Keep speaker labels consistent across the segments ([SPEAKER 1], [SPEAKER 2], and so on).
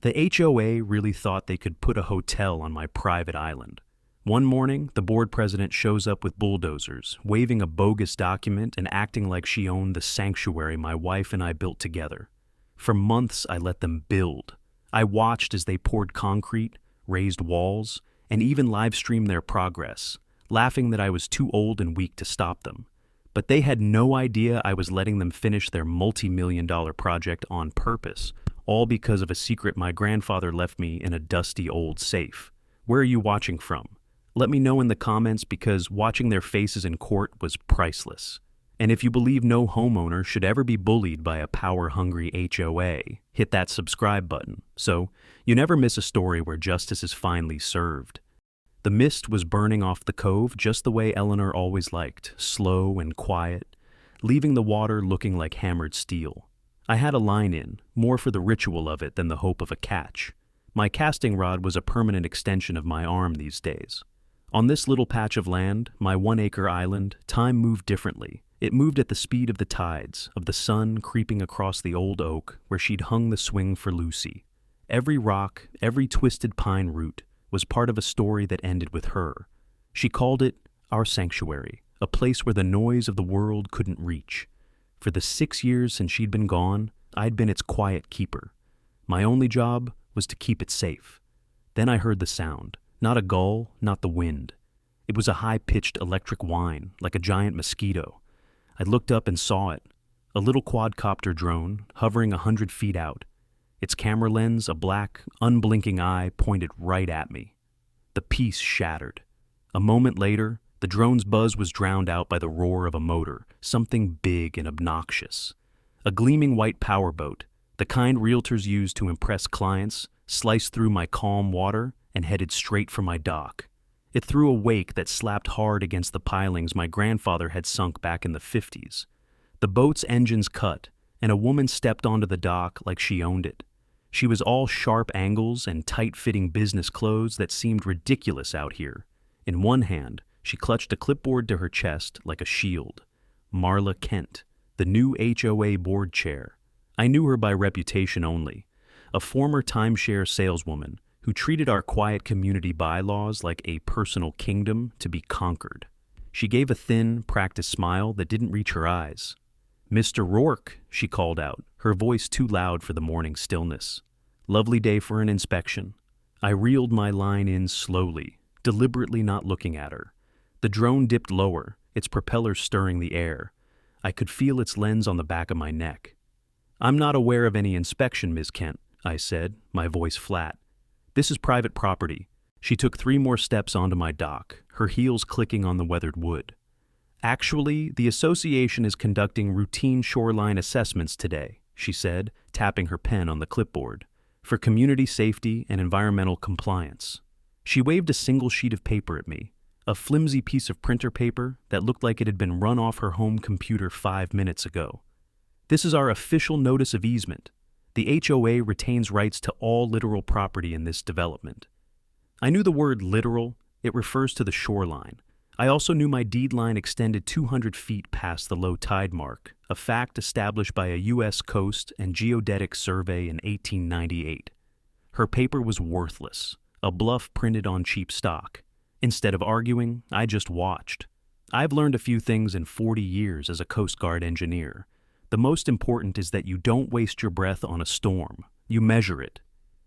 [SPEAKER 1] The HOA really thought they could put a hotel on my private island. One morning, the board president shows up with bulldozers, waving a bogus document and acting like she owned the sanctuary my wife and I built together. For months, I let them build. I watched as they poured concrete, raised walls, and even live-streamed their progress, laughing that I was too old and weak to stop them. But they had no idea I was letting them finish their multi-million-dollar project on purpose, all because of a secret my grandfather left me in a dusty old safe. Where are you watching from? Let me know in the comments, because watching their faces in court was priceless. And if you believe no homeowner should ever be bullied by a power-hungry HOA, hit that subscribe button so you never miss a story where justice is finally served. The mist was burning off the cove just the way Eleanor always liked, slow and quiet, leaving the water looking like hammered steel. I had a line in, more for the ritual of it than the hope of a catch. My casting rod was a permanent extension of my arm these days. On this little patch of land, my 1-acre island, time moved differently. It moved at the speed of the tides, of the sun creeping across the old oak where she'd hung the swing for Lucy. Every rock, every twisted pine root was part of a story that ended with her. She called it our sanctuary, a place where the noise of the world couldn't reach. For the 6 years since she'd been gone, I'd been its quiet keeper. My only job was to keep it safe. Then I heard the sound. Not a gull, not the wind. It was a high-pitched electric whine, like a giant mosquito. I looked up and saw it, a little quadcopter drone hovering 100 feet out. Its camera lens, a black, unblinking eye, pointed right at me. The peace shattered. A moment later, the drone's buzz was drowned out by the roar of a motor, something big and obnoxious. A gleaming white powerboat, the kind realtors use to impress clients, sliced through my calm water and headed straight for my dock. It threw a wake that slapped hard against the pilings my grandfather had sunk back in the 50s. The boat's engines cut, and a woman stepped onto the dock like she owned it. She was all sharp angles and tight-fitting business clothes that seemed ridiculous out here. In one hand, she clutched a clipboard to her chest like a shield. Marla Kent, the new HOA board chair. I knew her by reputation only. A former timeshare saleswoman who treated our quiet community bylaws like a personal kingdom to be conquered. She gave a thin, practiced smile that didn't reach her eyes. "Mr. Rourke," she called out, her voice too loud for the morning stillness. "Lovely day for an inspection." I reeled my line in slowly, deliberately not looking at her. The drone dipped lower, its propellers stirring the air. I could feel its lens on the back of my neck. "I'm not aware of any inspection, Ms. Kent," I said, my voice flat. "This is private property." She took 3 more steps onto my dock, her heels clicking on the weathered wood. "Actually, the association is conducting routine shoreline assessments today," she said, tapping her pen on the clipboard, "for community safety and environmental compliance." She waved a single sheet of paper at me, a flimsy piece of printer paper that looked like it had been run off her home computer 5 minutes ago. "This is our official notice of easement. The HOA retains rights to all littoral property in this development." I knew the word littoral. It refers to the shoreline. I also knew my deed line extended 200 feet past the low tide mark, a fact established by a U.S. Coast and Geodetic Survey in 1898. Her paper was worthless, a bluff printed on cheap stock. Instead of arguing, I just watched. I've learned a few things in 40 years as a Coast Guard engineer. The most important is that you don't waste your breath on a storm. You measure it.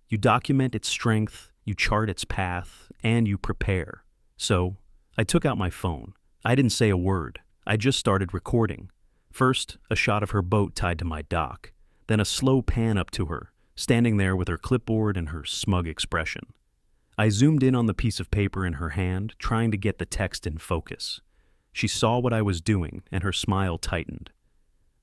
[SPEAKER 1] You document its strength, you chart its path, and you prepare. So, I took out my phone. I didn't say a word. I just started recording. First, a shot of her boat tied to my dock. Then a slow pan up to her, standing there with her clipboard and her smug expression. I zoomed in on the piece of paper in her hand, trying to get the text in focus. She saw what I was doing, and her smile tightened.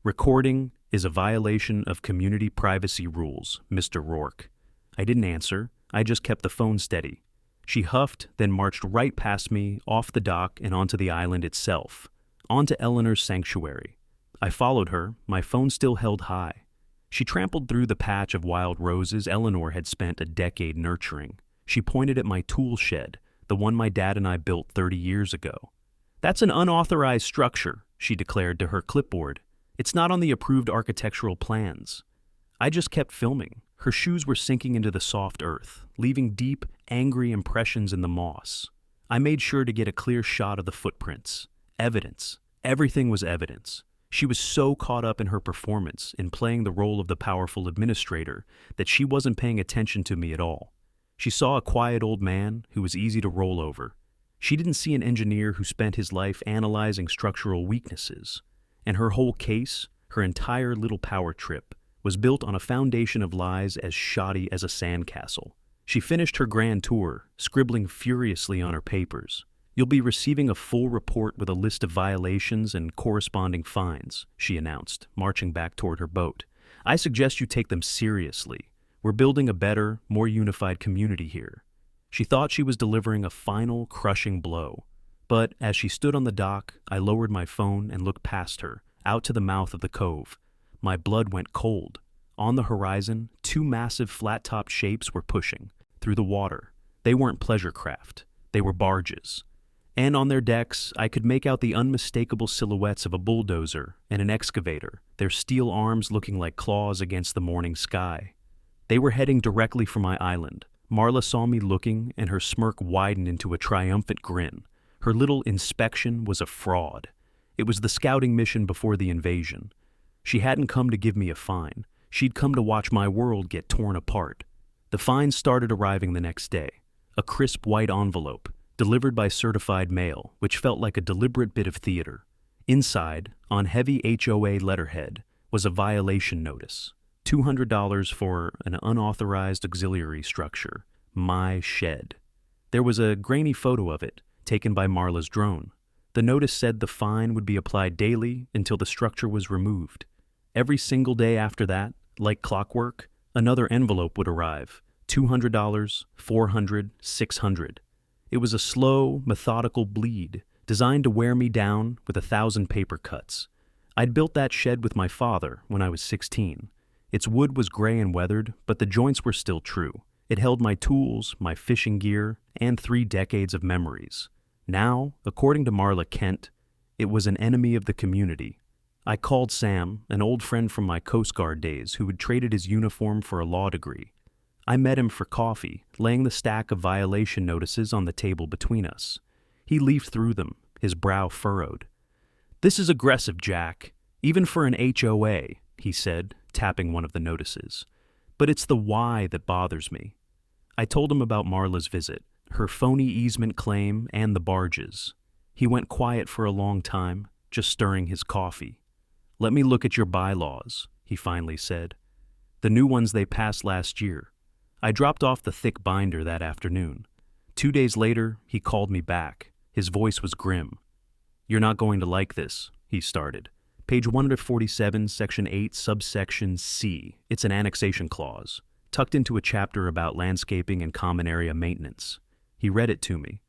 [SPEAKER 1] "Recording is a violation of community privacy rules, Mr. Rourke." I didn't answer. I just kept the phone steady. She huffed, then marched right past me, off the dock and onto the island itself, onto Eleanor's sanctuary. I followed her, my phone still held high. She trampled through the patch of wild roses Eleanor had spent a decade nurturing. She pointed at my tool shed, the one my dad and I built 30 years ago. "That's an unauthorized structure," she declared to her clipboard. "It's not on the approved architectural plans." I just kept filming. Her shoes were sinking into the soft earth, leaving deep, angry impressions in the moss. I made sure to get a clear shot of the footprints. Evidence. Everything was evidence. She was so caught up in her performance, in playing the role of the powerful administrator, that she wasn't paying attention to me at all. She saw a quiet old man who was easy to roll over. She didn't see an engineer who spent his life analyzing structural weaknesses. And her whole case, her entire little power trip, was built on a foundation of lies as shoddy as a sandcastle. She finished her grand tour, scribbling furiously on her papers. "You'll be receiving a full report with a list of violations and corresponding fines," she announced, marching back toward her boat. "I suggest you take them seriously. We're building a better, more unified community here." She thought she was delivering a final, crushing blow. But as she stood on the dock, I lowered my phone and looked past her, out to the mouth of the cove. My blood went cold. On the horizon, two massive flat-topped shapes were pushing through the water. They weren't pleasure craft. They were barges. And on their decks, I could make out the unmistakable silhouettes of a bulldozer and an excavator, their steel arms looking like claws against the morning sky. They were heading directly for my island. Marla saw me looking, and her smirk widened into a triumphant grin. Her little inspection was a fraud. It was the scouting mission before the invasion. She hadn't come to give me a fine. She'd come to watch my world get torn apart. The fines started arriving the next day. A crisp white envelope, delivered by certified mail, which felt like a deliberate bit of theater. Inside, on heavy HOA letterhead, was a violation notice. $200 for an unauthorized auxiliary structure, my shed. There was a grainy photo of it, taken by Marla's drone. The notice said the fine would be applied daily until the structure was removed. Every single day after that, like clockwork, another envelope would arrive. $200, $400, $600. It was a slow, methodical bleed, designed to wear me down with 1,000 paper cuts. I'd built that shed with my father when I was 16. Its wood was gray and weathered, but the joints were still true. It held my tools, my fishing gear, and 3 decades of memories. Now, according to Marla Kent, it was an enemy of the community. I called Sam, an old friend from my Coast Guard days who had traded his uniform for a law degree. I met him for coffee, laying the stack of violation notices on the table between us. He leafed through them, his brow furrowed. "This is aggressive, Jack, even for an HOA," he said, tapping one of the notices. "But it's the why that bothers me." I told him about Marla's visit, her phony easement claim, and the barges. He went quiet for a long time, just stirring his coffee. "Let me look at your bylaws," he finally said. "The new ones they passed last year." I dropped off the thick binder that afternoon. 2 days later, he called me back. His voice was grim. "You're not going to like this," he started. "Page 147, Section 8, subsection C. It's an annexation clause, tucked into a chapter about landscaping and common area maintenance." He read it to me.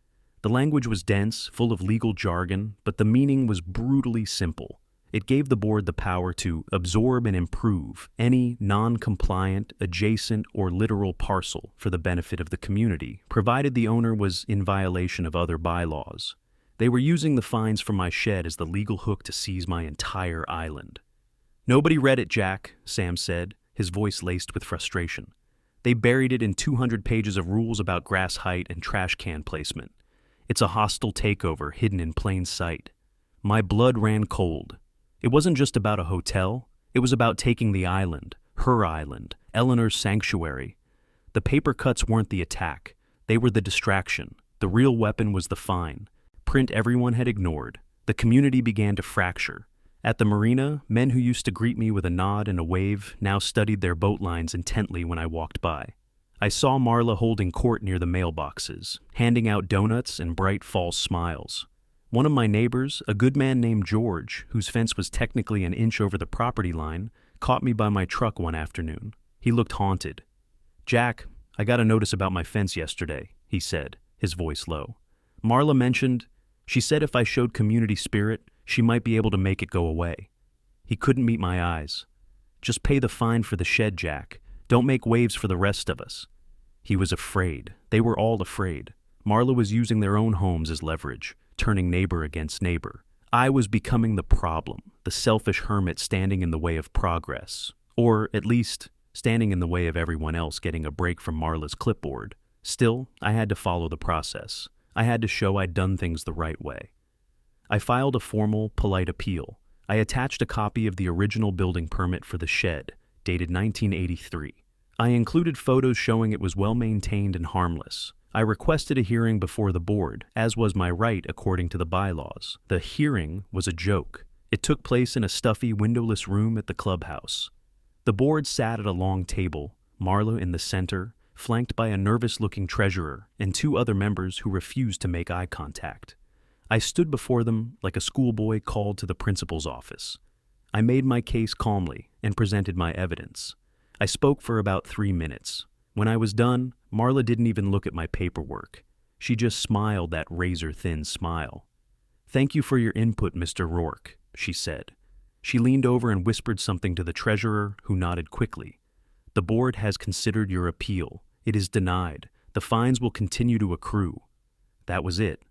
[SPEAKER 1] The language was dense, full of legal jargon, but the meaning was brutally simple. It gave the board the power to absorb and improve any non-compliant, adjacent, or literal parcel for the benefit of the community, provided the owner was in violation of other bylaws. They were using the fines from my shed as the legal hook to seize my entire island. "Nobody read it, Jack," Sam said, his voice laced with frustration. "They buried it in 200 pages of rules about grass height and trash can placement. It's a hostile takeover hidden in plain sight." My blood ran cold. It wasn't just about a hotel. It was about taking the island, her island, Eleanor's sanctuary. The paper cuts weren't the attack. They were the distraction. The real weapon was the fine. Print everyone had ignored. The community began to fracture. At the marina, men who used to greet me with a nod and a wave now studied their boat lines intently when I walked by. I saw Marla holding court near the mailboxes, handing out donuts and bright false smiles. One of my neighbors, a good man named George, whose fence was technically an inch over the property line, caught me by my truck one afternoon. He looked haunted. "Jack, I got a notice about my fence yesterday," he said, his voice low. "Marla mentioned, she said if I showed community spirit, she might be able to make it go away." He couldn't meet my eyes. "Just pay the fine for the shed, Jack. Don't make waves for the rest of us." He was afraid. They were all afraid. Marla was using their own homes as leverage, turning neighbor against neighbor. I was becoming the problem, the selfish hermit standing in the way of progress. Or, at least, standing in the way of everyone else getting a break from Marla's clipboard. Still, I had to follow the process. I had to show I'd done things the right way. I filed a formal, polite appeal. I attached a copy of the original building permit for the shed, dated 1983. I included photos showing it was well-maintained and harmless. I requested a hearing before the board, as was my right according to the bylaws. The hearing was a joke. It took place in a stuffy, windowless room at the clubhouse. The board sat at a long table, Marla in the center, flanked by a nervous-looking treasurer and two other members who refused to make eye contact. I stood before them like a schoolboy called to the principal's office. I made my case calmly and presented my evidence. I spoke for about 3 minutes. When I was done, Marla didn't even look at my paperwork. She just smiled that razor-thin smile. "Thank you for your input, Mr. Rourke," she said. She leaned over and whispered something to the treasurer, who nodded quickly. "The board has considered your appeal. It is denied. The fines will continue to accrue." That was it.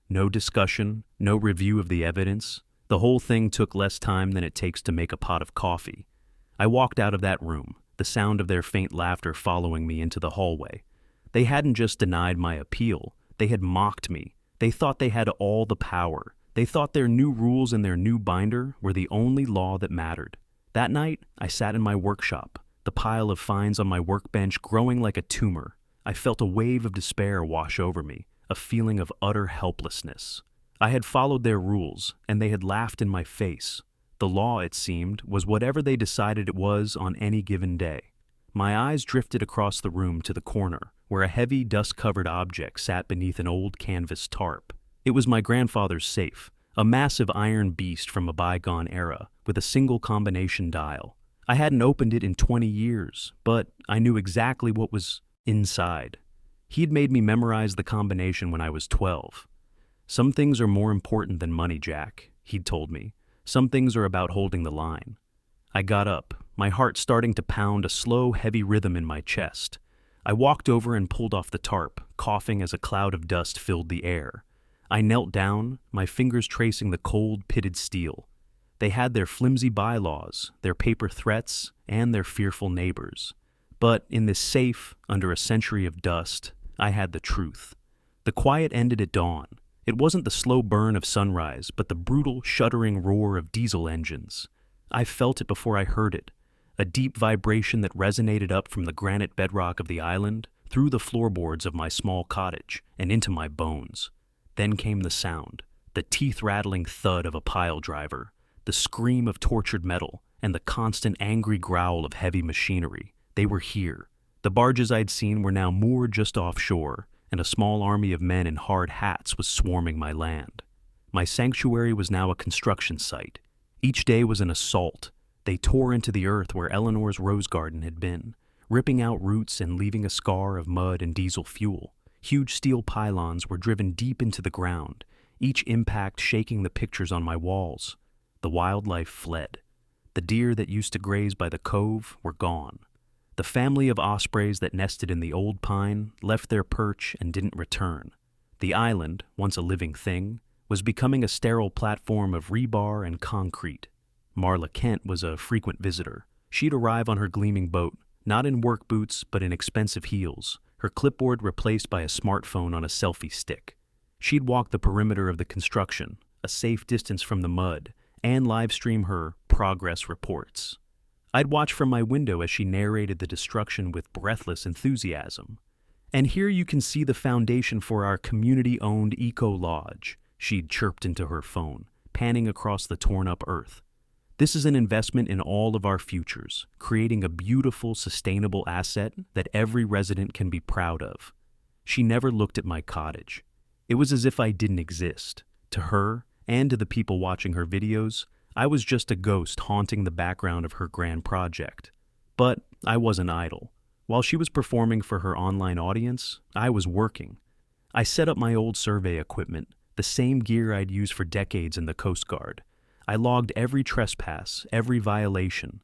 [SPEAKER 1] No discussion, no review of the evidence. The whole thing took less time than it takes to make a pot of coffee. I walked out of that room, the sound of their faint laughter following me into the hallway. They hadn't just denied my appeal, they had mocked me. They thought they had all the power. They thought their new rules and their new binder were the only law that mattered. That night, I sat in my workshop, the pile of fines on my workbench growing like a tumor. I felt a wave of despair wash over me, a feeling of utter helplessness. I had followed their rules, and they had laughed in my face. The law, it seemed, was whatever they decided it was on any given day. My eyes drifted across the room to the corner, where a heavy, dust-covered object sat beneath an old canvas tarp. It was my grandfather's safe, a massive iron beast from a bygone era, with a single combination dial. I hadn't opened it in 20 years, but I knew exactly what was inside. He'd made me memorize the combination when I was 12. "Some things are more important than money, Jack," he'd told me. "Some things are about holding the line." I got up, my heart starting to pound a slow, heavy rhythm in my chest. I walked over and pulled off the tarp, coughing as a cloud of dust filled the air. I knelt down, my fingers tracing the cold, pitted steel. They had their flimsy bylaws, their paper threats, and their fearful neighbors. But in this safe, under a century of dust, I had the truth. The quiet ended at dawn. It wasn't the slow burn of sunrise, but the brutal, shuddering roar of diesel engines. I felt it before I heard it, a deep vibration that resonated up from the granite bedrock of the island, through the floorboards of my small cottage, and into my bones. Then came the sound, the teeth-rattling thud of a pile driver, the scream of tortured metal, and the constant angry growl of heavy machinery. They were here. The barges I'd seen were now moored just offshore, and a small army of men in hard hats was swarming my land. My sanctuary was now a construction site. Each day was an assault. They tore into the earth where Eleanor's rose garden had been, ripping out roots and leaving a scar of mud and diesel fuel. Huge steel pylons were driven deep into the ground, each impact shaking the pictures on my walls. The wildlife fled. The deer that used to graze by the cove were gone. The family of ospreys that nested in the old pine left their perch and didn't return. The island, once a living thing, was becoming a sterile platform of rebar and concrete. Marla Kent was a frequent visitor. She'd arrive on her gleaming boat, not in work boots but in expensive heels, her clipboard replaced by a smartphone on a selfie stick. She'd walk the perimeter of the construction, a safe distance from the mud, and live stream her progress reports. I'd watch from my window as she narrated the destruction with breathless enthusiasm. "And here you can see the foundation for our community-owned eco-lodge," she'd chirped into her phone, panning across the torn-up earth. "This is an investment in all of our futures, creating a beautiful, sustainable asset that every resident can be proud of." She never looked at my cottage. It was as if I didn't exist. To her, and to the people watching her videos, I was just a ghost haunting the background of her grand project. But I wasn't idle. While she was performing for her online audience, I was working. I set up my old survey equipment, the same gear I'd used for decades in the Coast Guard. I logged every trespass, every violation.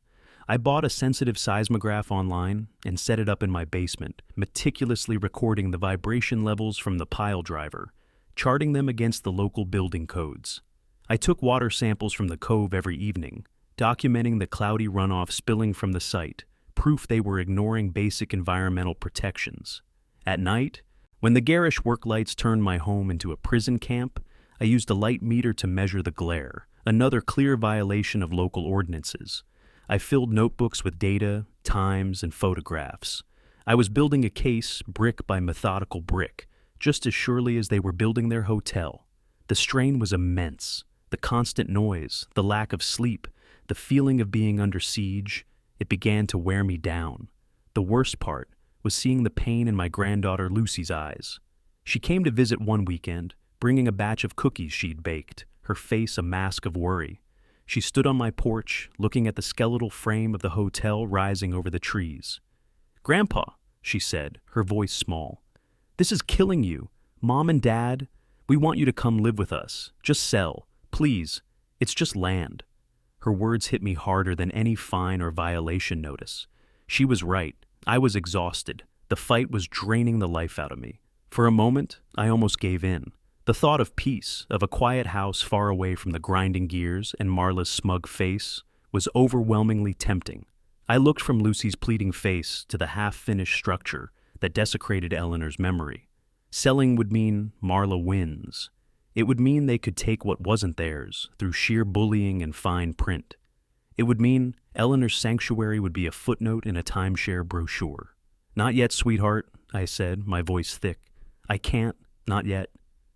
[SPEAKER 1] I bought a sensitive seismograph online and set it up in my basement, meticulously recording the vibration levels from the pile driver, charting them against the local building codes. I took water samples from the cove every evening, documenting the cloudy runoff spilling from the site, proof they were ignoring basic environmental protections. At night, when the garish work lights turned my home into a prison camp, I used a light meter to measure the glare, another clear violation of local ordinances. I filled notebooks with data, times, and photographs. I was building a case, brick by methodical brick, just as surely as they were building their hotel. The strain was immense. The constant noise, the lack of sleep, the feeling of being under siege, it began to wear me down. The worst part was seeing the pain in my granddaughter Lucy's eyes. She came to visit one weekend, bringing a batch of cookies she'd baked, her face a mask of worry. She stood on my porch, looking at the skeletal frame of the hotel rising over the trees. "Grandpa," she said, her voice small, "this is killing you. Mom and Dad, we want you to come live with us. Just sell. Please. It's just land." Her words hit me harder than any fine or violation notice. She was right. I was exhausted. The fight was draining the life out of me. For a moment, I almost gave in. The thought of peace, of a quiet house far away from the grinding gears and Marla's smug face, was overwhelmingly tempting. I looked from Lucy's pleading face to the half-finished structure that desecrated Eleanor's memory. Selling would mean Marla wins. It would mean they could take what wasn't theirs through sheer bullying and fine print. It would mean Eleanor's sanctuary would be a footnote in a timeshare brochure. "Not yet, sweetheart," I said, my voice thick. "I can't, not yet."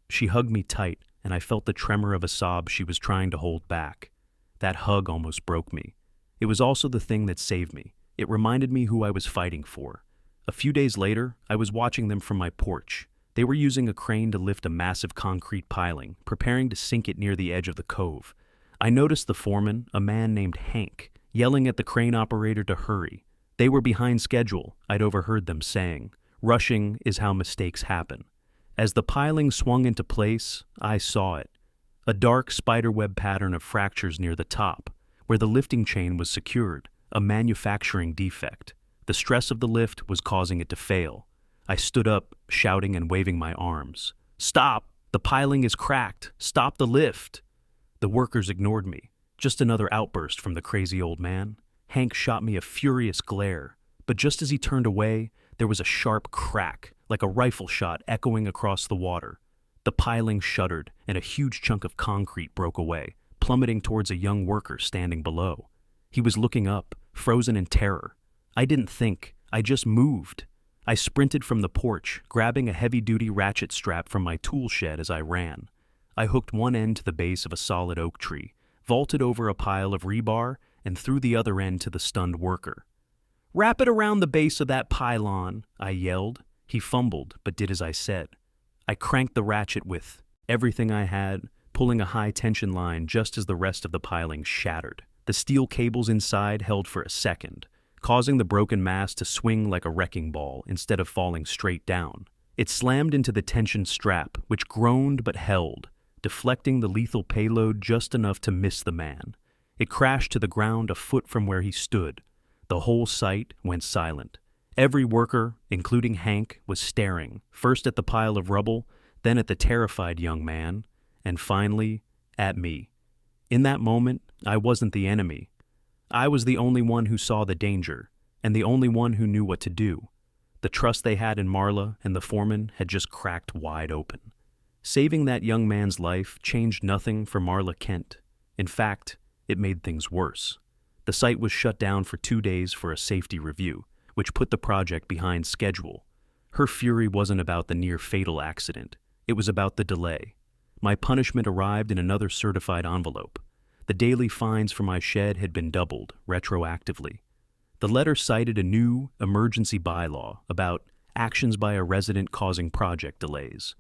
[SPEAKER 1] She hugged me tight, and I felt the tremor of a sob she was trying to hold back. That hug almost broke me. It was also the thing that saved me. It reminded me who I was fighting for. A few days later, I was watching them from my porch. They were using a crane to lift a massive concrete piling, preparing to sink it near the edge of the cove. I noticed the foreman, a man named Hank, yelling at the crane operator to hurry. They were behind schedule, I'd overheard them saying. Rushing is how mistakes happen. As the piling swung into place, I saw it. A dark spiderweb pattern of fractures near the top, where the lifting chain was secured, a manufacturing defect. The stress of the lift was causing it to fail. I stood up, shouting and waving my arms. "Stop! The piling is cracked! Stop the lift!" The workers ignored me. Just another outburst from the crazy old man. Hank shot me a furious glare, but just as he turned away, there was a sharp crack, like a rifle shot echoing across the water. The piling shuddered, and a huge chunk of concrete broke away, plummeting towards a young worker standing below. He was looking up, frozen in terror. I didn't think, I just moved. I sprinted from the porch, grabbing a heavy-duty ratchet strap from my tool shed as I ran. I hooked one end to the base of a solid oak tree, vaulted over a pile of rebar, and threw the other end to the stunned worker. "Wrap it around the base of that pylon," I yelled. He fumbled, but did as I said. I cranked the ratchet with everything I had, pulling a high-tension line just as the rest of the piling shattered. The steel cables inside held for a second, causing the broken mast to swing like a wrecking ball instead of falling straight down. It slammed into the tension strap, which groaned but held, deflecting the lethal payload just enough to miss the man. It crashed to the ground a foot from where he stood. The whole site went silent. Every worker, including Hank, was staring, first at the pile of rubble, then at the terrified young man, and finally, at me. In that moment, I wasn't the enemy. I was the only one who saw the danger, and the only one who knew what to do. The trust they had in Marla and the foreman had just cracked wide open. Saving that young man's life changed nothing for Marla Kent. In fact, it made things worse. The site was shut down for 2 days for a safety review, which put the project behind schedule. Her fury wasn't about the near-fatal accident. It was about the delay. My punishment arrived in another certified envelope. The daily fines for my shed had been doubled, retroactively. The letter cited a new emergency bylaw about actions by a resident causing project delays.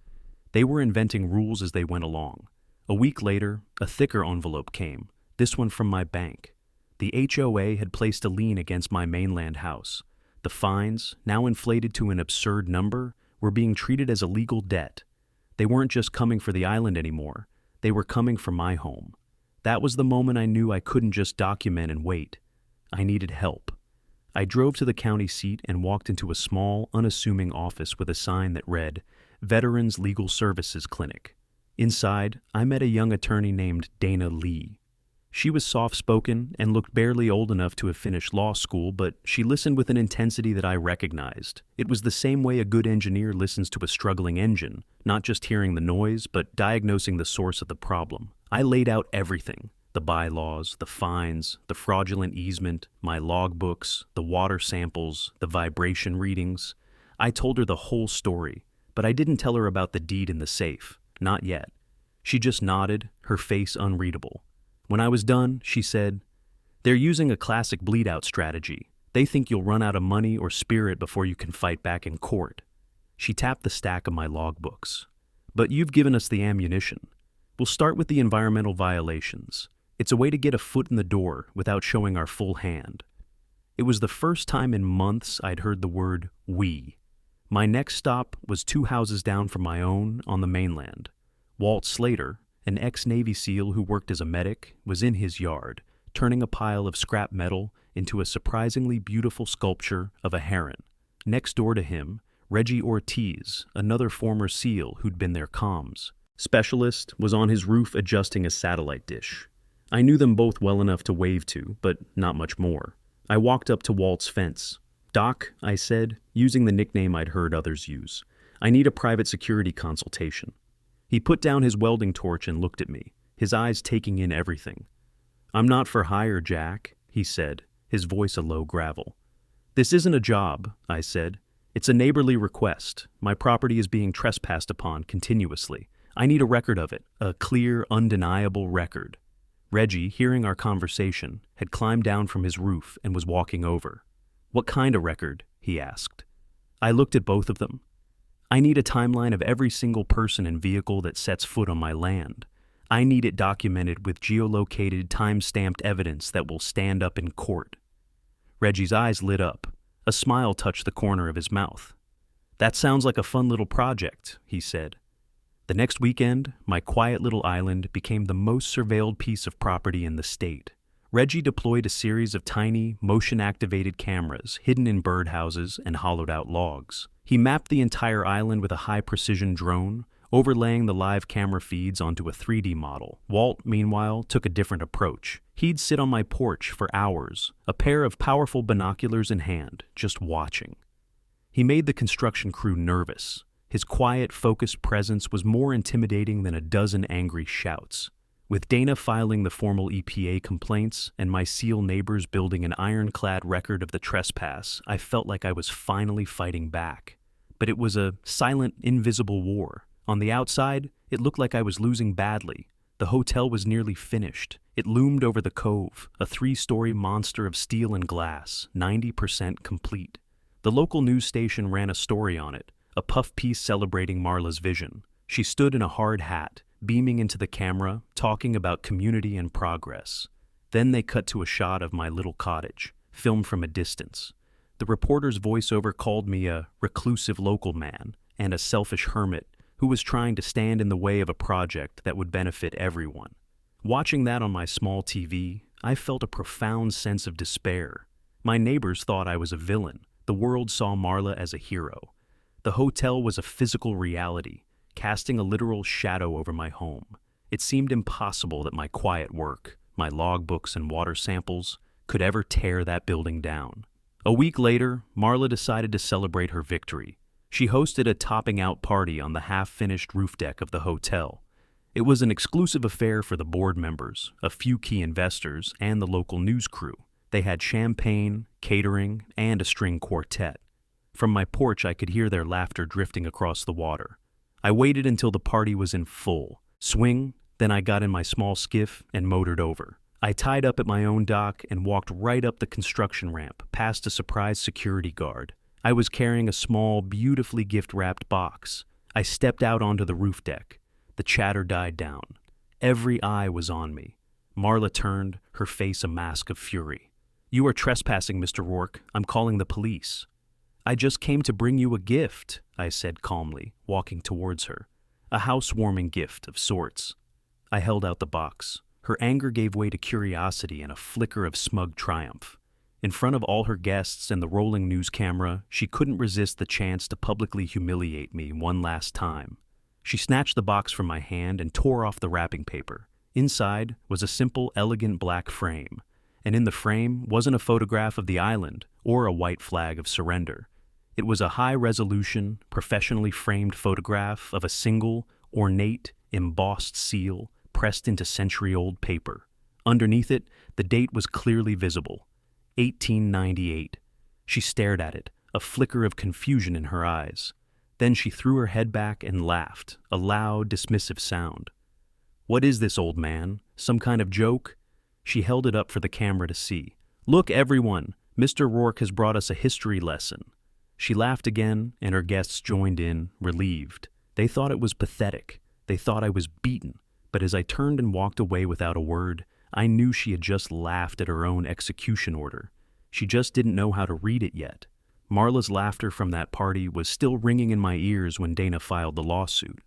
[SPEAKER 1] They were inventing rules as they went along. A week later, a thicker envelope came, this one from my bank. The HOA had placed a lien against my mainland house. The fines, now inflated to an absurd number, were being treated as a legal debt. They weren't just coming for the island anymore. They were coming for my home. That was the moment I knew I couldn't just document and wait. I needed help. I drove to the county seat and walked into a small, unassuming office with a sign that read, Veterans Legal Services Clinic. Inside, I met a young attorney named Dana Lee. She was soft-spoken and looked barely old enough to have finished law school, but she listened with an intensity that I recognized. It was the same way a good engineer listens to a struggling engine, not just hearing the noise, but diagnosing the source of the problem. I laid out everything: the bylaws, the fines, the fraudulent easement, my logbooks, the water samples, the vibration readings. I told her the whole story, but I didn't tell her about the deed in the safe. Not yet. She just nodded, her face unreadable. When I was done, she said, "They're using a classic bleed-out strategy. They think you'll run out of money or spirit before you can fight back in court." She tapped the stack of my logbooks. "But you've given us the ammunition. We'll start with the environmental violations. It's a way to get a foot in the door without showing our full hand." It was the first time in months I'd heard the word "we." My next stop was 2 houses down from my own on the mainland. Walt Slater, an ex-Navy SEAL who worked as a medic, was in his yard, turning a pile of scrap metal into a surprisingly beautiful sculpture of a heron. Next door to him, Reggie Ortiz, another former SEAL who'd been their comms specialist, was on his roof adjusting a satellite dish. I knew them both well enough to wave to, but not much more. I walked up to Walt's fence. "Doc," I said, using the nickname I'd heard others use, "I need a private security consultation." He put down his welding torch and looked at me, his eyes taking in everything. "I'm not for hire, Jack," he said, his voice a low gravel. "This isn't a job," I said. "It's a neighborly request. My property is being trespassed upon continuously. I need a record of it, a clear, undeniable record." Reggie, hearing our conversation, had climbed down from his roof and was walking over. "What kind of record?" he asked. I looked at both of them. "I need a timeline of every single person and vehicle that sets foot on my land. I need it documented with geolocated, time-stamped evidence that will stand up in court." Reggie's eyes lit up. A smile touched the corner of his mouth. "That sounds like a fun little project," he said. The next weekend, my quiet little island became the most surveilled piece of property in the state. Reggie deployed a series of tiny, motion-activated cameras hidden in birdhouses and hollowed-out logs. He mapped the entire island with a high-precision drone, overlaying the live camera feeds onto a 3D model. Walt, meanwhile, took a different approach. He'd sit on my porch for hours, a pair of powerful binoculars in hand, just watching. He made the construction crew nervous. His quiet, focused presence was more intimidating than a dozen angry shouts. With Dana filing the formal EPA complaints and my SEAL neighbors building an ironclad record of the trespass, I felt like I was finally fighting back. But it was a silent, invisible war. On the outside, it looked like I was losing badly. The hotel was nearly finished. It loomed over the cove, a 3-story monster of steel and glass, 90% complete. The local news station ran a story on it, a puff piece celebrating Marla's vision. She stood in a hard hat, beaming into the camera, talking about community and progress. Then they cut to a shot of my little cottage, filmed from a distance. The reporter's voiceover called me a reclusive local man and a selfish hermit who was trying to stand in the way of a project that would benefit everyone. Watching that on my small TV, I felt a profound sense of despair. My neighbors thought I was a villain. The world saw Marla as a hero. The hotel was a physical reality, casting a literal shadow over my home. It seemed impossible that my quiet work, my logbooks and water samples, could ever tear that building down. A week later, Marla decided to celebrate her victory. She hosted a topping-out party on the half-finished roof deck of the hotel. It was an exclusive affair for the board members, a few key investors, and the local news crew. They had champagne, catering, and a string quartet. From my porch, I could hear their laughter drifting across the water. I waited until the party was in full swing, then I got in my small skiff and motored over. I tied up at my own dock and walked right up the construction ramp, past a surprise security guard. I was carrying a small, beautifully gift-wrapped box. I stepped out onto the roof deck. The chatter died down. Every eye was on me. Marla turned, her face a mask of fury. "You are trespassing, Mr. Rourke. I'm calling the police." "I just came to bring you a gift," I said calmly, walking towards her. "A housewarming gift of sorts." I held out the box. Her anger gave way to curiosity and a flicker of smug triumph. In front of all her guests and the rolling news camera, she couldn't resist the chance to publicly humiliate me one last time. She snatched the box from my hand and tore off the wrapping paper. Inside was a simple, elegant black frame, and in the frame wasn't a photograph of the island or a white flag of surrender. It was a high-resolution, professionally framed photograph of a single, ornate, embossed seal pressed into century-old paper. Underneath it, the date was clearly visible, 1898. She stared at it, a flicker of confusion in her eyes. Then she threw her head back and laughed, a loud, dismissive sound. "What is this, old man? Some kind of joke?" She held it up for the camera to see. "Look, everyone! Mr. Rourke has brought us a history lesson." She laughed again, and her guests joined in, relieved. They thought it was pathetic. They thought I was beaten. But as I turned and walked away without a word, I knew she had just laughed at her own execution order. She just didn't know how to read it yet. Marla's laughter from that party was still ringing in my ears when Dana filed the lawsuit.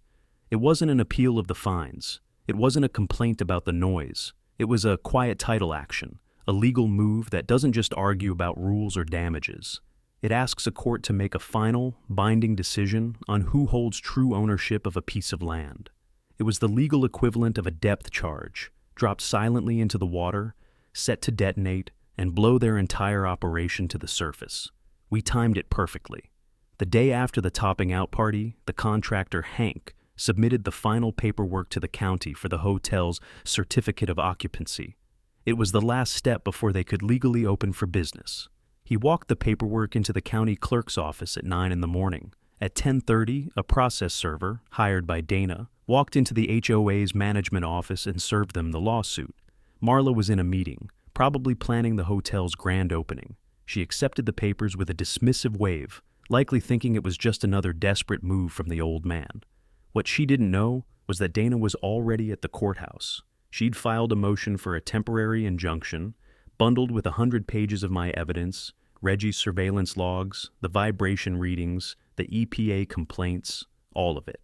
[SPEAKER 1] It wasn't an appeal of the fines. It wasn't a complaint about the noise. It was a quiet title action, a legal move that doesn't just argue about rules or damages. It asks a court to make a final, binding decision on who holds true ownership of a piece of land. It was the legal equivalent of a depth charge, dropped silently into the water, set to detonate, and blow their entire operation to the surface. We timed it perfectly. The day after the topping out party, the contractor, Hank, submitted the final paperwork to the county for the hotel's certificate of occupancy. It was the last step before they could legally open for business. He walked the paperwork into the county clerk's office at 9 in the morning. At 10:30, a process server, hired by Dana, walked into the HOA's management office and served them the lawsuit. Marla was in a meeting, probably planning the hotel's grand opening. She accepted the papers with a dismissive wave, likely thinking it was just another desperate move from the old man. What she didn't know was that Dana was already at the courthouse. She'd filed a motion for a temporary injunction, bundled with 100 pages of my evidence, Reggie's surveillance logs, the vibration readings, the EPA complaints, all of it.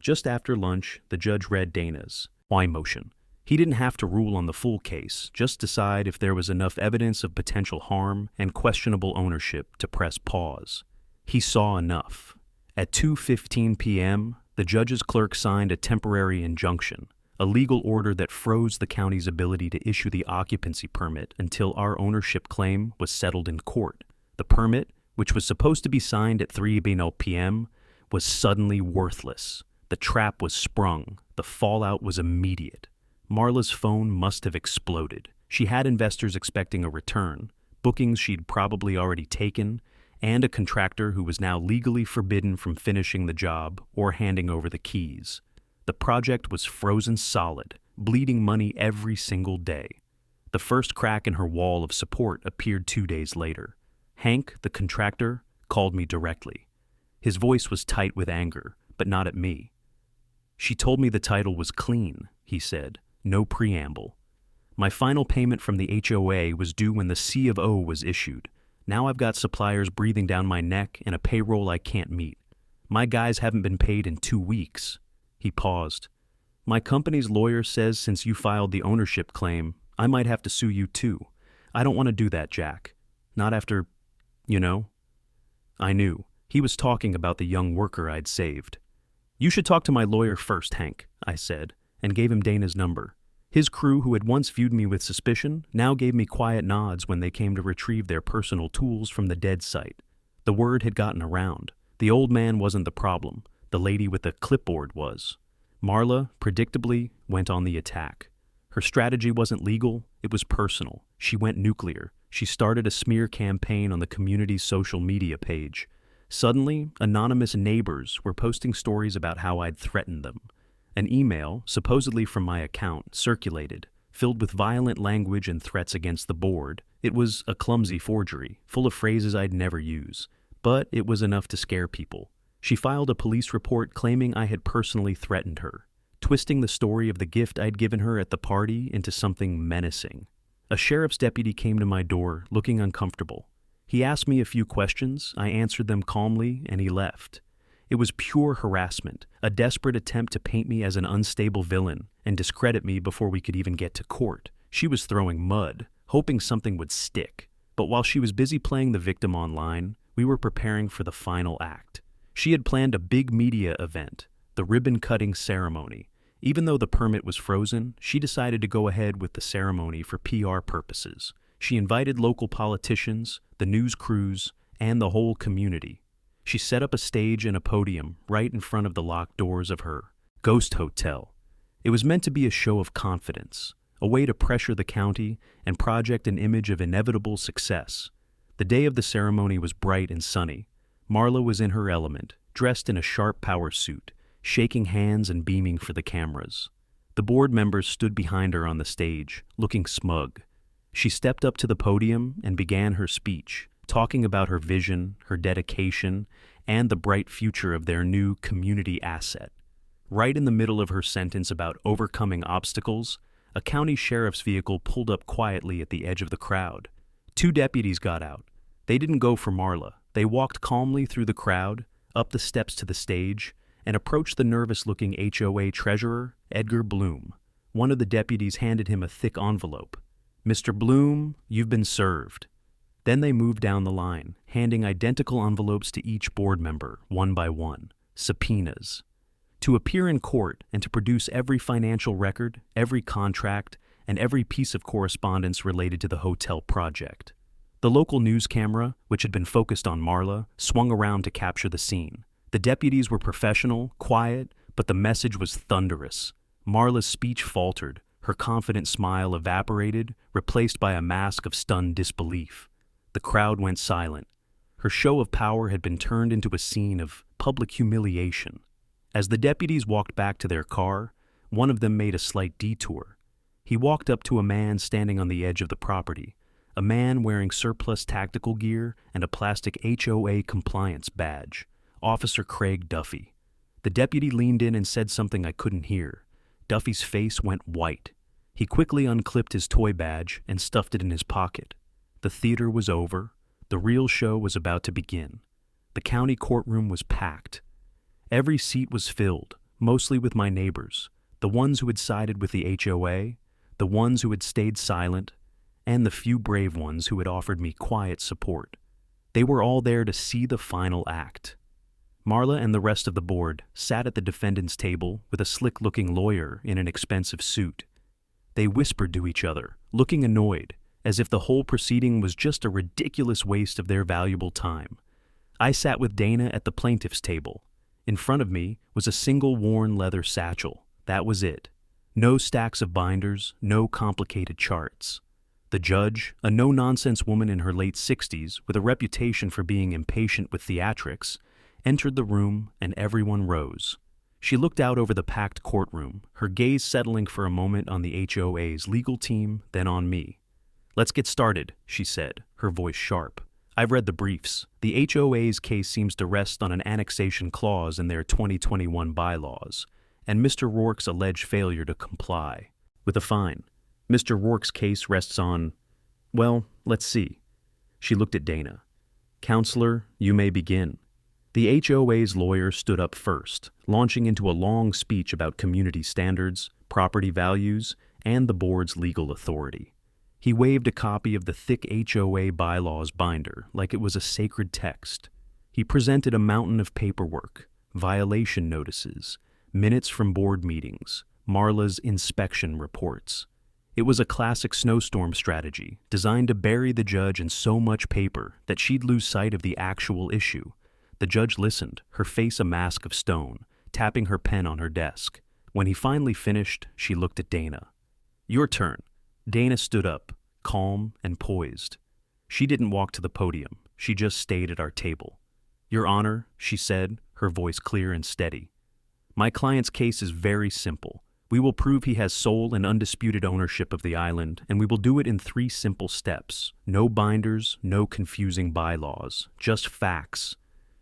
[SPEAKER 1] Just after lunch, the judge read Dana's HOA motion. He didn't have to rule on the full case, just decide if there was enough evidence of potential harm and questionable ownership to press pause. He saw enough. At 2:15 p.m., the judge's clerk signed a temporary injunction, a legal order that froze the county's ability to issue the occupancy permit until our ownership claim was settled in court. The permit, which was supposed to be signed at 3:00 p.m., was suddenly worthless. The trap was sprung. The fallout was immediate. Marla's phone must have exploded. She had investors expecting a return, bookings she'd probably already taken, and a contractor who was now legally forbidden from finishing the job or handing over the keys. The project was frozen solid, bleeding money every single day. The first crack in her wall of support appeared 2 days later. Hank, the contractor, called me directly. His voice was tight with anger, but not at me. "She told me the title was clean," he said, no preamble. "My final payment from the HOA was due when the C of O was issued. Now I've got suppliers breathing down my neck and a payroll I can't meet. My guys haven't been paid in 2 weeks. He paused. "My company's lawyer says since you filed the ownership claim, I might have to sue you too. I don't want to do that, Jack. Not after, you know." I knew. He was talking about the young worker I'd saved. "You should talk to my lawyer first, Hank," I said, and gave him Dana's number. His crew, who had once viewed me with suspicion, now gave me quiet nods when they came to retrieve their personal tools from the dead site. The word had gotten around. The old man wasn't the problem. The lady with the clipboard was. Marla, predictably, went on the attack. Her strategy wasn't legal, it was personal. She went nuclear. She started a smear campaign on the community's social media page. Suddenly, anonymous neighbors were posting stories about how I'd threatened them. An email, supposedly from my account, circulated, filled with violent language and threats against the board. It was a clumsy forgery, full of phrases I'd never use, but it was enough to scare people. She filed a police report claiming I had personally threatened her, twisting the story of the gift I'd given her at the party into something menacing. A sheriff's deputy came to my door, looking uncomfortable. He asked me a few questions, I answered them calmly, and he left. It was pure harassment, a desperate attempt to paint me as an unstable villain and discredit me before we could even get to court. She was throwing mud, hoping something would stick. But while she was busy playing the victim online, we were preparing for the final act. She had planned a big media event, the ribbon-cutting ceremony. Even though the permit was frozen, she decided to go ahead with the ceremony for PR purposes. She invited local politicians, the news crews, and the whole community. She set up a stage and a podium right in front of the locked doors of her ghost hotel. It was meant to be a show of confidence, a way to pressure the county and project an image of inevitable success. The day of the ceremony was bright and sunny. Marla was in her element, dressed in a sharp power suit, shaking hands and beaming for the cameras. The board members stood behind her on the stage, looking smug. She stepped up to the podium and began her speech, talking about her vision, her dedication, and the bright future of their new community asset. Right in the middle of her sentence about overcoming obstacles, a county sheriff's vehicle pulled up quietly at the edge of the crowd. 2 deputies got out. They didn't go for Marla. They walked calmly through the crowd, up the steps to the stage, and approached the nervous-looking HOA treasurer, Edgar Bloom. One of the deputies handed him a thick envelope. "Mr. Bloom, you've been served." Then they moved down the line, handing identical envelopes to each board member, one by one, subpoenas. To appear in court and to produce every financial record, every contract, and every piece of correspondence related to the hotel project. The local news camera, which had been focused on Marla, swung around to capture the scene. The deputies were professional, quiet, but the message was thunderous. Marla's speech faltered, her confident smile evaporated, replaced by a mask of stunned disbelief. The crowd went silent. Her show of power had been turned into a scene of public humiliation. As the deputies walked back to their car, one of them made a slight detour. He walked up to a man standing on the edge of the property, a man wearing surplus tactical gear and a plastic HOA compliance badge. Officer Craig Duffy. The deputy leaned in and said something I couldn't hear. Duffy's face went white. He quickly unclipped his toy badge and stuffed it in his pocket. The theater was over. The real show was about to begin. The county courtroom was packed. Every seat was filled, mostly with my neighbors, the ones who had sided with the HOA, the ones who had stayed silent, and the few brave ones who had offered me quiet support. They were all there to see the final act. Marla and the rest of the board sat at the defendant's table with a slick-looking lawyer in an expensive suit. They whispered to each other, looking annoyed, as if the whole proceeding was just a ridiculous waste of their valuable time. I sat with Dana at the plaintiff's table. In front of me was a single worn leather satchel. That was it. No stacks of binders, no complicated charts. The judge, a no-nonsense woman in her late 60s with a reputation for being impatient with theatrics, entered the room and everyone rose. She looked out over the packed courtroom, her gaze settling for a moment on the HOA's legal team, then on me. "Let's get started," she said, her voice sharp. "I've read the briefs. The HOA's case seems to rest on an annexation clause in their 2021 bylaws, and Mr. Rourke's alleged failure to comply with a fine. Mr. Rourke's case rests on, well, let's see." She looked at Dana. "Counselor, you may begin." The HOA's lawyer stood up first, launching into a long speech about community standards, property values, and the board's legal authority. He waved a copy of the thick HOA bylaws binder like it was a sacred text. He presented a mountain of paperwork, violation notices, minutes from board meetings, Marla's inspection reports. It was a classic snowstorm strategy, designed to bury the judge in so much paper that she'd lose sight of the actual issue. The judge listened, her face a mask of stone, tapping her pen on her desk. When he finally finished, she looked at Dana. "Your turn." Dana stood up, calm and poised. She didn't walk to the podium. She just stayed at our table. "Your Honor," she said, her voice clear and steady. "My client's case is very simple. We will prove he has sole and undisputed ownership of the island, and we will do it in 3 simple steps. No binders, no confusing bylaws, just facts."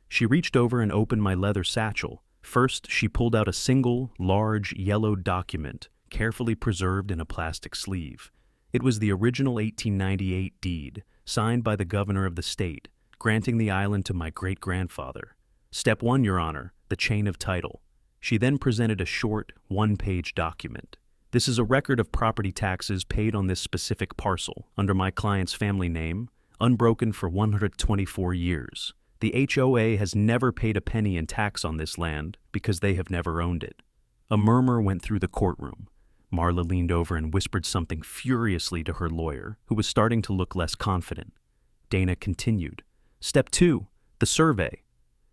[SPEAKER 1] She reached over and opened my leather satchel. First, she pulled out a single, large, yellow document, carefully preserved in a plastic sleeve. It was the original 1898 deed, signed by the governor of the state, granting the island to my great-grandfather. "Step 1, Your Honor, the chain of title." She then presented a short, 1-page document. "This is a record of property taxes paid on this specific parcel, under my client's family name, unbroken for 124 years. The HOA has never paid a penny in tax on this land because they have never owned it." A murmur went through the courtroom. Marla leaned over and whispered something furiously to her lawyer, who was starting to look less confident. Dana continued. Step 2, the survey.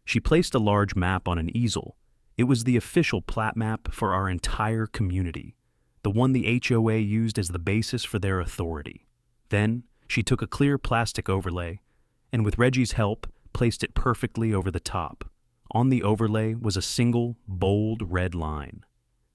[SPEAKER 1] She placed a large map on an easel. It was the official plat map for our entire community, the one the HOA used as the basis for their authority. Then, she took a clear plastic overlay, and with Reggie's help, placed it perfectly over the top. On the overlay was a single, bold red line.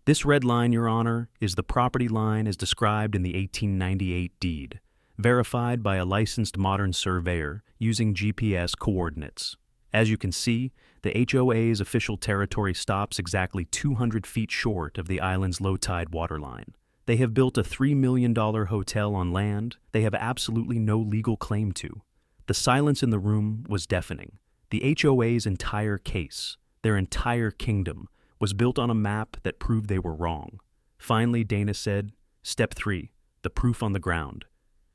[SPEAKER 1] This red line, Your Honor, is the property line as described in the 1898 deed, verified by a licensed modern surveyor using GPS coordinates. As you can see, the HOA's official territory stops exactly 200 feet short of the island's low tide waterline. They have built a $3 million hotel on land they have absolutely no legal claim to. The silence in the room was deafening. The HOA's entire case, their entire kingdom, was built on a map that proved they were wrong. Finally, Dana said, Step 3, the proof on the ground.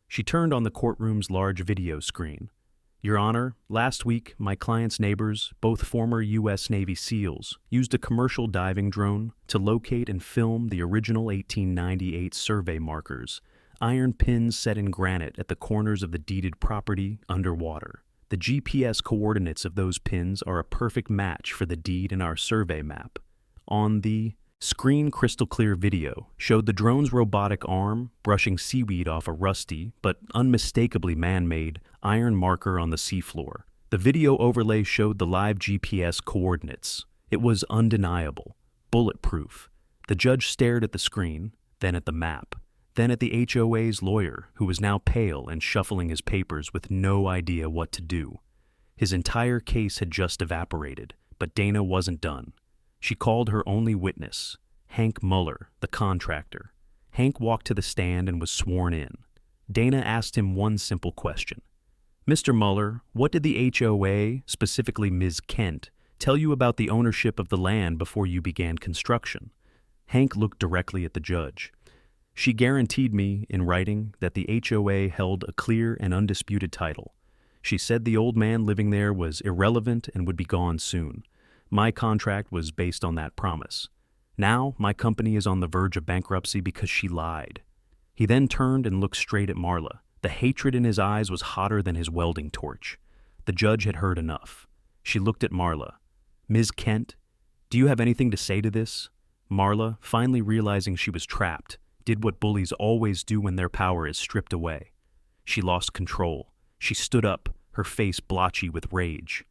[SPEAKER 1] She turned on the courtroom's large video screen. Your Honor, last week, my client's neighbors, both former U.S. Navy SEALs, used a commercial diving drone to locate and film the original 1898 survey markers, iron pins set in granite at the corners of the deeded property underwater. The GPS coordinates of those pins are a perfect match for the deed in our survey map. On the screen, crystal-clear video showed the drone's robotic arm brushing seaweed off a rusty but unmistakably man-made iron marker on the seafloor. The video overlay showed the live GPS coordinates. It was undeniable, bulletproof. The judge stared at the screen, then at the map, then at the HOA's lawyer, who was now pale and shuffling his papers with no idea what to do. His entire case had just evaporated, but Dana wasn't done. She called her only witness, Hank Muller, the contractor. Hank walked to the stand and was sworn in. Dana asked him one simple question. Mr. Muller, what did the HOA, specifically Ms. Kent, tell you about the ownership of the land before you began construction? Hank looked directly at the judge. She guaranteed me, in writing, that the HOA held a clear and undisputed title. She said the old man living there was irrelevant and would be gone soon. My contract was based on that promise. Now, my company is on the verge of bankruptcy because she lied. He then turned and looked straight at Marla. The hatred in his eyes was hotter than his welding torch. The judge had heard enough. She looked at Marla. Ms. Kent, do you have anything to say to this? Marla, finally realizing she was trapped, did what bullies always do when their power is stripped away. She lost control. She stood up, her face blotchy with rage.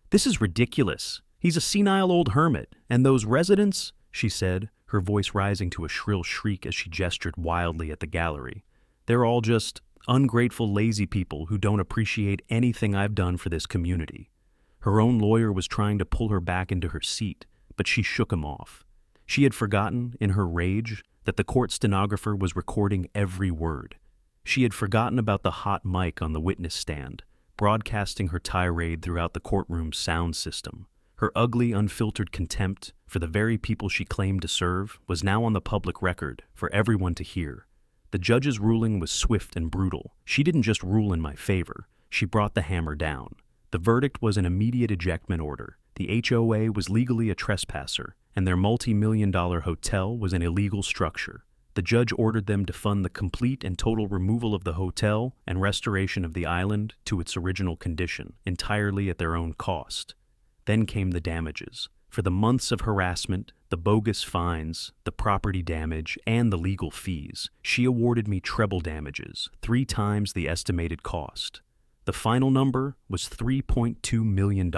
[SPEAKER 1] This is ridiculous. He's a senile old hermit, and those residents, she said, her voice rising to a shrill shriek as she gestured wildly at the gallery. They're all just ungrateful, lazy people who don't appreciate anything I've done for this community. Her own lawyer was trying to pull her back into her seat, but she shook him off. She had forgotten, in her rage, that the court stenographer was recording every word. She had forgotten about the hot mic on the witness stand, broadcasting her tirade throughout the courtroom's sound system. Her ugly, unfiltered contempt for the very people she claimed to serve was now on the public record for everyone to hear. The judge's ruling was swift and brutal. She didn't just rule in my favor. She brought the hammer down. The verdict was an immediate ejectment order. The HOA was legally a trespasser, and their multi-million-dollar hotel was an illegal structure. The judge ordered them to fund the complete and total removal of the hotel and restoration of the island to its original condition, entirely at their own cost. Then came the damages. For the months of harassment, the bogus fines, the property damage, and the legal fees, she awarded me treble damages, 3 times the estimated cost. The final number was $3.2 million.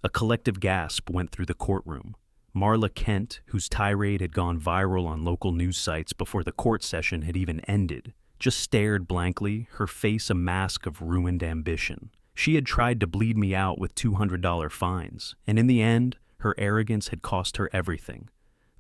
[SPEAKER 1] A collective gasp went through the courtroom. Marla Kent, whose tirade had gone viral on local news sites before the court session had even ended, just stared blankly, her face a mask of ruined ambition. She had tried to bleed me out with $200 fines, and in the end, her arrogance had cost her everything.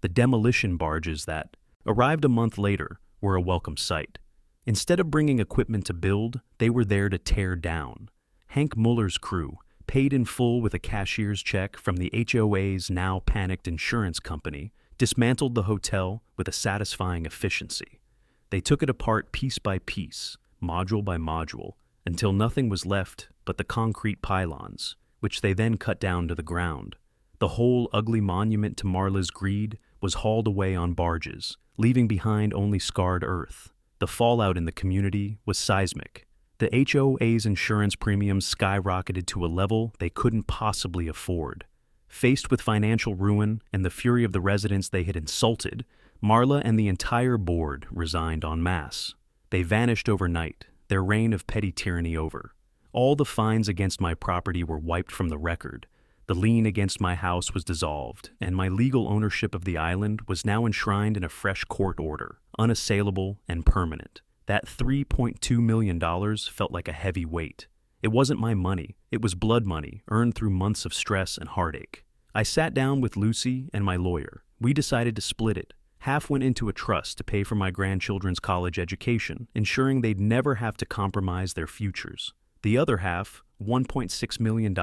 [SPEAKER 1] The demolition barges that arrived a month later were a welcome sight. Instead of bringing equipment to build, they were there to tear down. Hank Muller's crew, paid in full with a cashier's check from the HOA's now panicked insurance company, dismantled the hotel with a satisfying efficiency. They took it apart piece by piece, module by module, until nothing was left but the concrete pylons, which they then cut down to the ground. The whole ugly monument to Marla's greed was hauled away on barges, leaving behind only scarred earth. The fallout in the community was seismic. The HOA's insurance premiums skyrocketed to a level they couldn't possibly afford. Faced with financial ruin and the fury of the residents they had insulted, Marla and the entire board resigned en masse. They vanished overnight, their reign of petty tyranny over. All the fines against my property were wiped from the record. The lien against my house was dissolved, and my legal ownership of the island was now enshrined in a fresh court order, unassailable and permanent. That $3.2 million felt like a heavy weight. It wasn't my money, it was blood money earned through months of stress and heartache. I sat down with Lucy and my lawyer. We decided to split it. Half went into a trust to pay for my grandchildren's college education, ensuring they'd never have to compromise their futures. The other half, $1.6 million,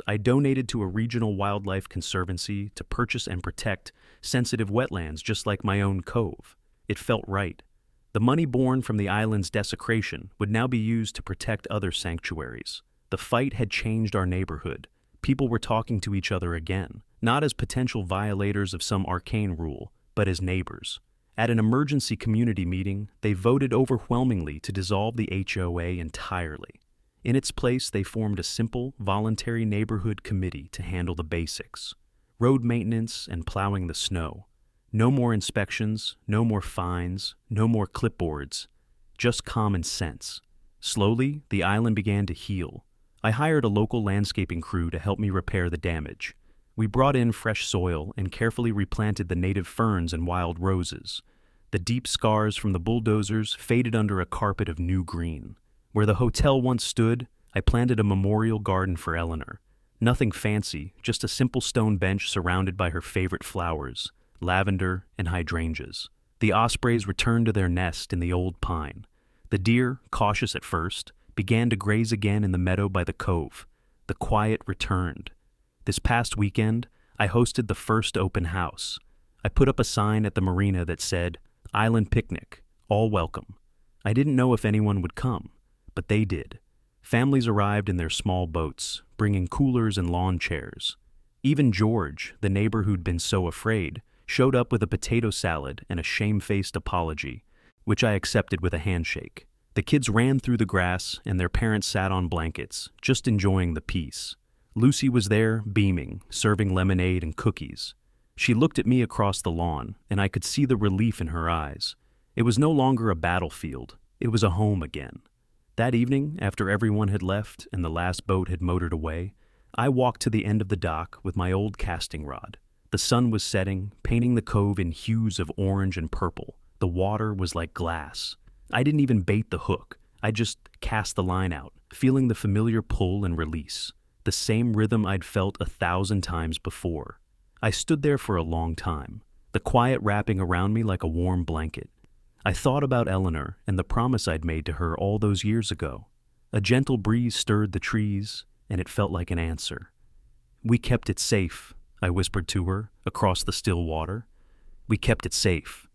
[SPEAKER 1] I donated to a regional wildlife conservancy to purchase and protect sensitive wetlands just like my own cove. It felt right. The money born from the island's desecration would now be used to protect other sanctuaries. The fight had changed our neighborhood. People were talking to each other again, not as potential violators of some arcane rule, but as neighbors. At an emergency community meeting, they voted overwhelmingly to dissolve the HOA entirely. In its place, they formed a simple, voluntary neighborhood committee to handle the basics: road maintenance and plowing the snow. No more inspections, no more fines, no more clipboards, just common sense. Slowly, the island began to heal. I hired a local landscaping crew to help me repair the damage. We brought in fresh soil and carefully replanted the native ferns and wild roses. The deep scars from the bulldozers faded under a carpet of new green. Where the hotel once stood, I planted a memorial garden for Eleanor. Nothing fancy, just a simple stone bench surrounded by her favorite flowers, lavender and hydrangeas. The ospreys returned to their nest in the old pine. The deer, cautious at first, began to graze again in the meadow by the cove. The quiet returned. This past weekend, I hosted the first open house. I put up a sign at the marina that said, "Island Picnic, all welcome." I didn't know if anyone would come, but they did. Families arrived in their small boats, bringing coolers and lawn chairs. Even George, the neighbor who'd been so afraid, showed up with a potato salad and a shamefaced apology, which I accepted with a handshake. The kids ran through the grass, and their parents sat on blankets, just enjoying the peace. Lucy was there, beaming, serving lemonade and cookies. She looked at me across the lawn, and I could see the relief in her eyes. It was no longer a battlefield. It was a home again. That evening, after everyone had left and the last boat had motored away, I walked to the end of the dock with my old casting rod. The sun was setting, painting the cove in hues of orange and purple. The water was like glass. I didn't even bait the hook. I just cast the line out, feeling the familiar pull and release, the same rhythm I'd felt 1,000 times before. I stood there for a long time, the quiet wrapping around me like a warm blanket. I thought about Eleanor and the promise I'd made to her all those years ago. A gentle breeze stirred the trees, and it felt like an answer. "We kept it safe," I whispered to her, across the still water. "We kept it safe.